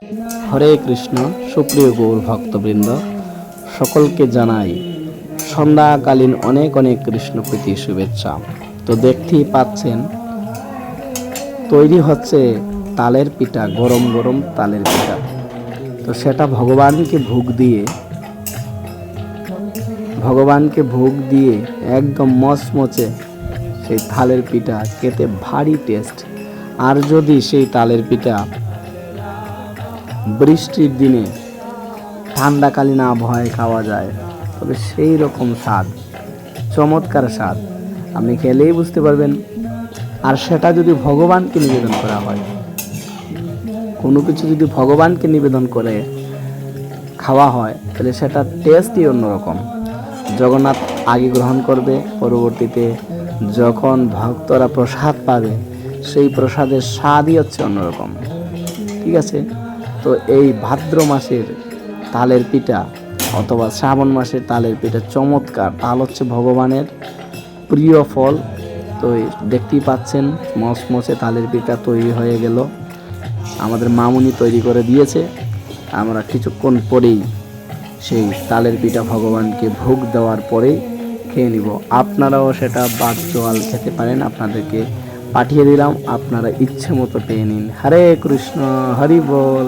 হরে কৃষ্ণ। সুপ্রিয় গৌর ভক্তবৃন্দ, সকলকে জানাই সন্ধ্যাকালীন অনেক অনেক কৃষ্ণপ্রীতি শুভেচ্ছা। তো দেখতেই পাচ্ছেন তৈরি হচ্ছে তালের পিঠা, গরম গরম তালের পিঠা। তো সেটা ভগবানকে ভোগ দিয়ে একদম মচমচে সেই তালের পিঠা খেতে ভারী টেস্ট। আর যদি সেই তালের পিঠা বৃষ্টির দিনে ঠান্ডাকালীন আবহাওয়ায় খাওয়া যায়, তবে সেই রকম স্বাদ, চমৎকার স্বাদ, আপনি খেলেই বুঝতে পারবেন। আর সেটা যদি ভগবানকে নিবেদন করা হয়, কোনো কিছু যদি ভগবানকে নিবেদন করে খাওয়া হয়, তাহলে সেটা টেস্টই অন্যরকম। জগন্নাথ আগে গ্রহণ করবে, পরবর্তীতে যখন ভক্তরা প্রসাদ পাবে, সেই প্রসাদের স্বাদই হচ্ছে অন্যরকম। ঠিক আছে? তো এই ভাদ্র মাসের তালের পিঠা অথবা শ্রাবণ মাসের তালের পিঠা চমৎকার। তাল হচ্ছে ভগবানের প্রিয় ফল। তো দেখতেই পাচ্ছেন মচমচে তালের পিঠা তৈরি হয়ে গেল। আমাদের মামুনি তৈরি করে দিয়েছে। আমরা কিছুক্ষণ পরেই সেই তালের পিঠা ভগবানকে ভোগ দেওয়ার পরেই খেয়ে নিব। আপনারাও সেটা বাদ খেতে পারেন, আপনাদেরকে পাঠিয়ে দিলাম, আপনারা ইচ্ছে মতো পেয়ে নিন। হরে কৃষ্ণ, হরি বল।